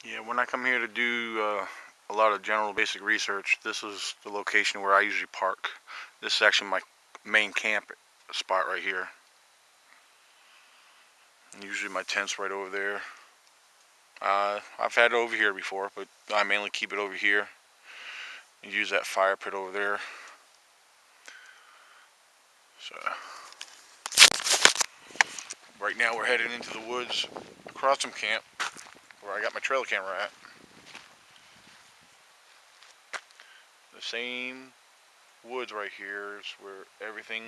Yeah, when I come here to do a lot of general basic research, this is the location where I usually park. This is actually my main camp spot right here. And usually my tent's right over there. I've had it over here before, but I mainly keep it over here and use that fire pit over there. So right now we're heading into the woods across from camp where I got my trail camera at. The same woods right here is where everything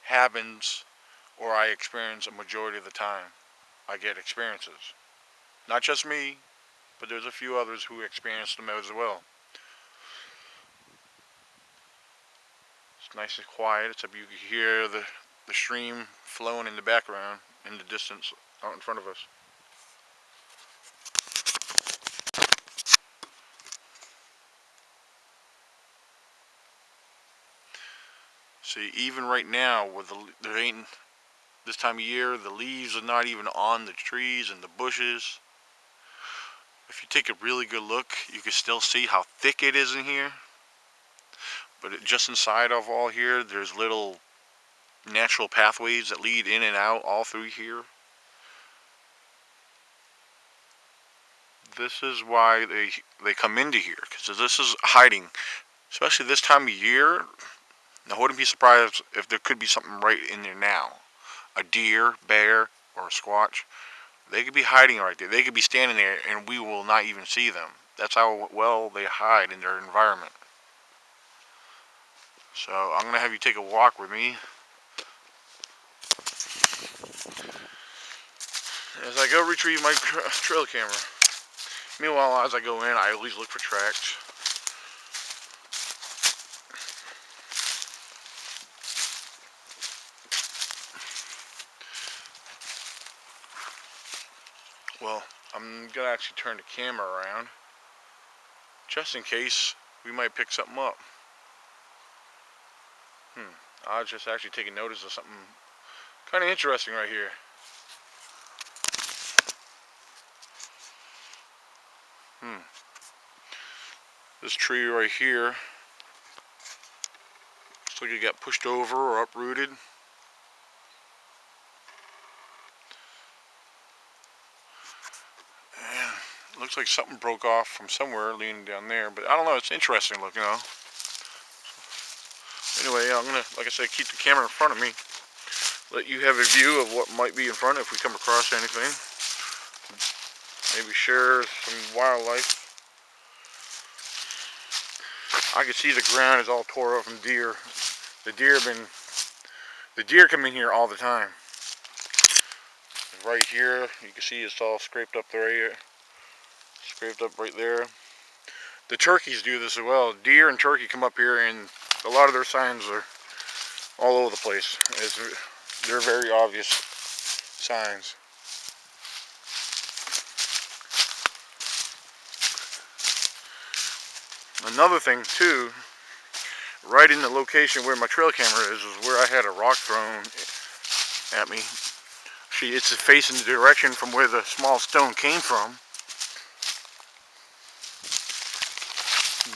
happens, or I experience a majority of the time. I get experiences. Not just me, but there's a few others who experience them as well. It's nice and quiet, except you can hear the stream flowing in the background in the distance out in front of us. See, even right now, where there ain't this time of year, the leaves are not even on the trees and the bushes. If you take a really good look, you can still see how thick it is in here. But just inside of all here, there's little natural pathways that lead in and out all through here. This is why they come into here, because this is hiding, especially this time of year. I wouldn't be surprised if there could be something right in there now. A deer, bear, or a squatch. They could be hiding right there. They could be standing there and we will not even see them. That's how well they hide in their environment. So I'm going to have you take a walk with me as I go retrieve my trail camera. Meanwhile, as I go in, I always look for tracks. Well, I'm going to actually turn the camera around just in case we might pick something up. I was just actually taking notice of something kind of interesting right here. This tree right here looks like it got pushed over or uprooted. And it looks like something broke off from somewhere leaning down there, but I don't know, it's interesting looking, you know. Anyway, I'm gonna, like I said, keep the camera in front of me, let you have a view of what might be in front if we come across anything. Maybe share some wildlife. I can see the ground is all tore up from deer. The deer come in here all the time. Right here, you can see it's all scraped up there, scraped up right there. The turkeys do this as well. Deer and turkey come up here, and a lot of their signs are all over the place. They're very obvious signs. Another thing too, right in the location where my trail camera is where I had a rock thrown at me. See, it's facing the direction from where the small stone came from.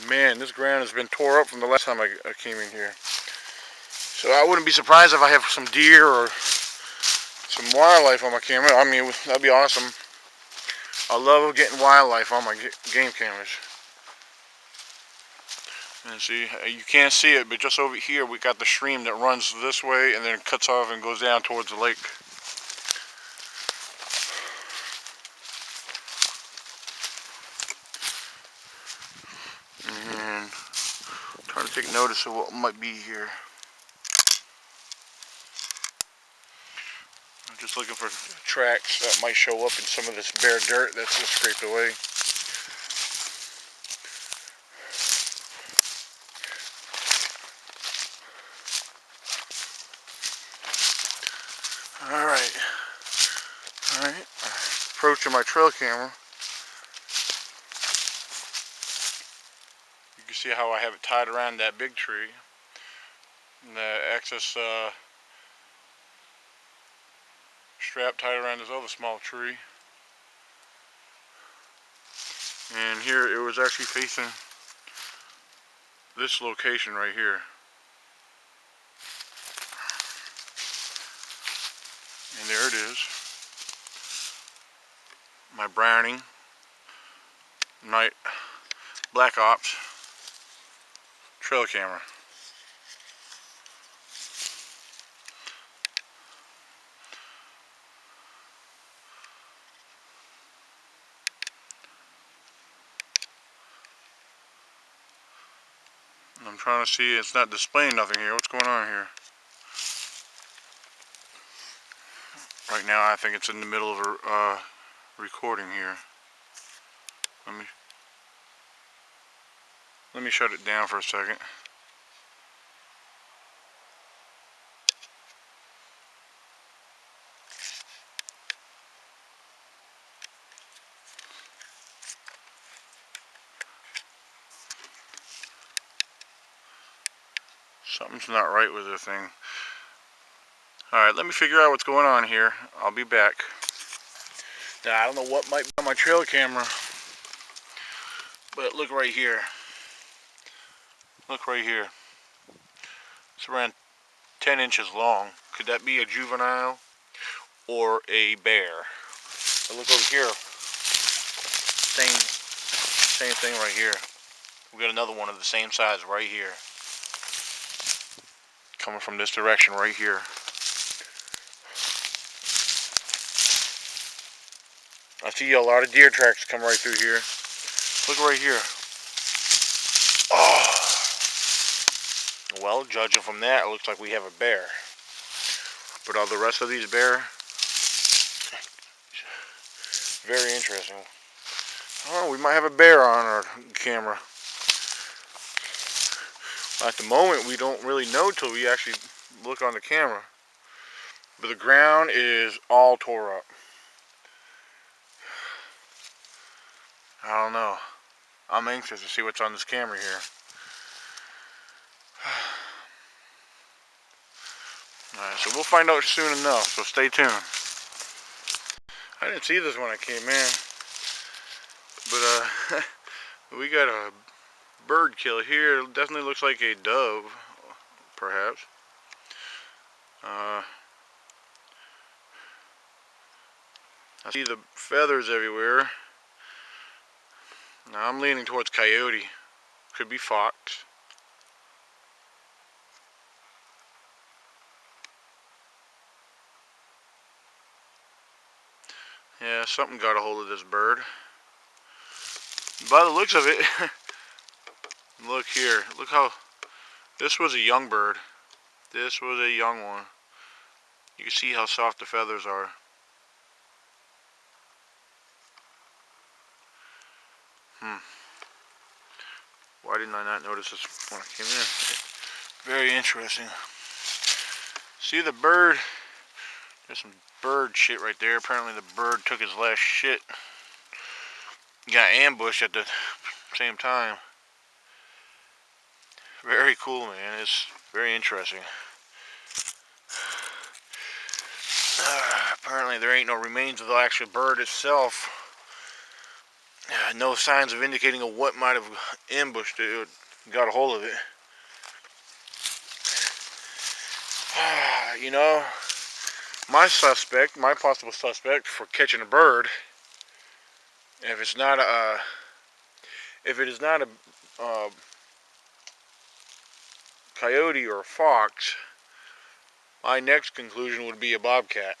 Man, this ground has been tore up from the last time I came in here. So I wouldn't be surprised if I have some deer or some wildlife on my camera. I mean, that'd be awesome. I love getting wildlife on my game cameras. And see, you can't see it, but just over here we got the stream that runs this way and then cuts off and goes down towards the lake. And I'm trying to take notice of what might be here. I'm just looking for tracks that might show up in some of this bare dirt that's just scraped away. Alright, approaching my trail camera. You can see how I have it tied around that big tree. And the excess strap tied around this other small tree. And here it was actually facing this location right here. And there it is. My Browning Night Black Ops trail camera. And I'm trying to see, it's not displaying nothing here. What's going on here? Right now I think it's in the middle of a recording here. Let me shut it down for a second. Something's not right with this thing. Alright, let me figure out what's going on here. I'll be back. Now, I don't know what might be on my trail camera, but look right here. Look right here. It's around 10 inches long. Could that be a juvenile or a bear? But look over here. Same thing right here. We got another one of the same size right here. Coming from this direction right here. I see a lot of deer tracks come right through here. Look right here. Oh. Well, judging from that, it looks like we have a bear. But all the rest of these bear, very interesting. Oh, we might have a bear on our camera. At the moment, we don't really know till we actually look on the camera. But the ground is all tore up. I don't know. I'm anxious to see what's on this camera here. Alright, so we'll find out soon enough, so stay tuned. I didn't see this when I came in. But we got a bird kill here. It definitely looks like a dove, perhaps. I see the feathers everywhere. Now I'm leaning towards coyote. Could be fox. Yeah, something got a hold of this bird. By the looks of it, look here. Look how, this was a young bird. This was a young one. You can see how soft the feathers are. Why didn't I not notice this when I came in? Very interesting. See the bird? There's some bird shit right there. Apparently the bird took his last shit. Got ambushed at the same time. Very cool, man. It's very interesting. Apparently there ain't no remains of the actual bird itself. No signs of indicating of what might have ambushed it, got a hold of it. You know, my possible suspect for catching a bird, if it is not a coyote or a fox, my next conclusion would be a bobcat.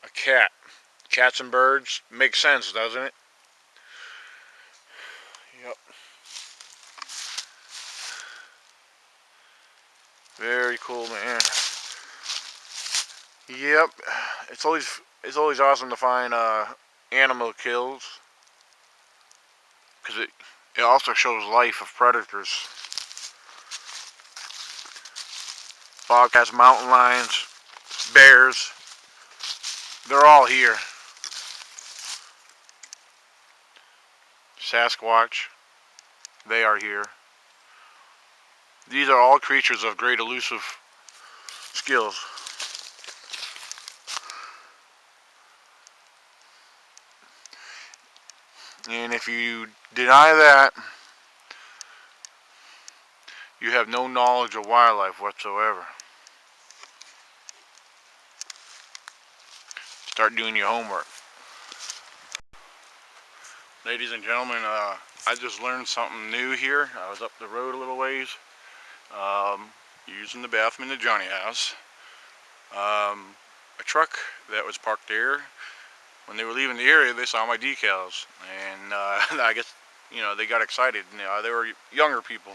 A cat. Cats and birds makes sense, doesn't it? Yep. Very cool, man. Yep. It's always awesome to find animal kills, because it also shows life of predators. Bobcats, mountain lions, bears, they're all here. Sasquatch, they are here. These are all creatures of great elusive skills. And if you deny that, you have no knowledge of wildlife whatsoever. Start doing your homework. Ladies and gentlemen, I just learned something new here. I was up the road a little ways, using the bathroom in the Johnny house. A truck that was parked there, when they were leaving the area, they saw my decals, and I guess, they got excited. They were younger people.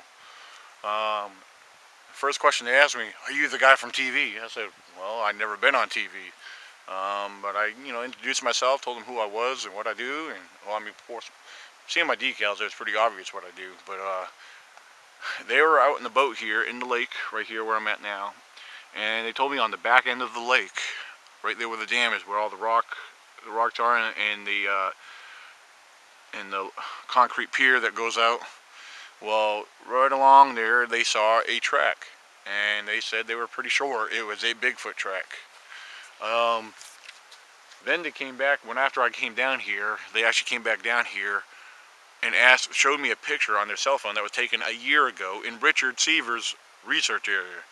First question they asked me, "Are you the guy from TV?" I said, "Well, I've never been on TV." But I, introduced myself, told them who I was and what I do, and, well, I mean, of course, seeing my decals, it was pretty obvious what I do. But they were out in the boat here in the lake, right here where I'm at now, and they told me on the back end of the lake, right there where the dam is, where all the rocks are, and the concrete pier that goes out. Well, right along there, they saw a track, and they said they were pretty sure it was a Bigfoot track. Then they came back, after I came down here, they actually came back down here and showed me a picture on their cell phone that was taken a year ago in Richard E.C.B.R.O's research area.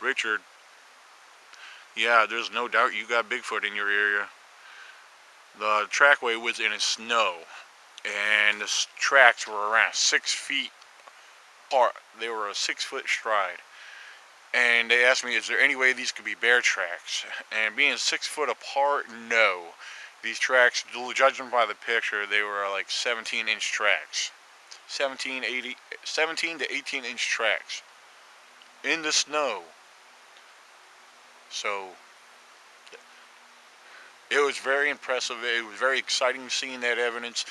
Richard, yeah, there's no doubt you got Bigfoot in your area. The trackway was in snow, and the tracks were around 6 feet apart. They were a 6-foot stride. And they asked me, is there any way these could be bear tracks? And being 6 foot apart, no. These tracks, judging by the picture, they were like 17-inch tracks. 17 to 18-inch tracks in the snow. So it was very impressive. It was very exciting seeing that evidence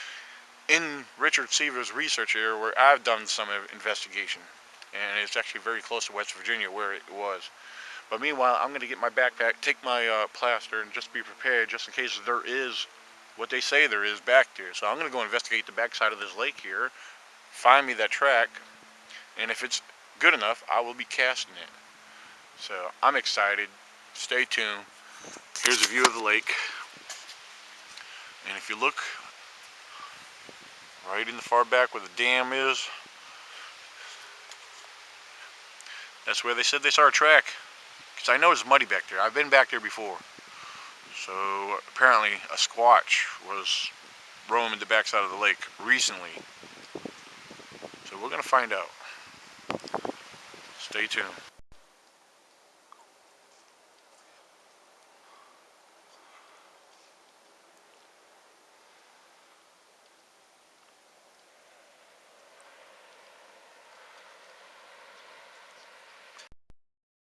in Richard E.C.B.R.O's research area, where I've done some investigation. And it's actually very close to West Virginia where it was. But meanwhile, I'm going to get my backpack, take my plaster, and just be prepared just in case there is what they say there is back there. So I'm going to go investigate the backside of this lake here, find me that track, and if it's good enough, I will be casting it. So I'm excited. Stay tuned. Here's a view of the lake. And if you look right in the far back where the dam is, that's where they said they saw a track. Because I know it's muddy back there. I've been back there before. So apparently a squatch was roaming the backside of the lake recently. So we're going to find out. Stay tuned.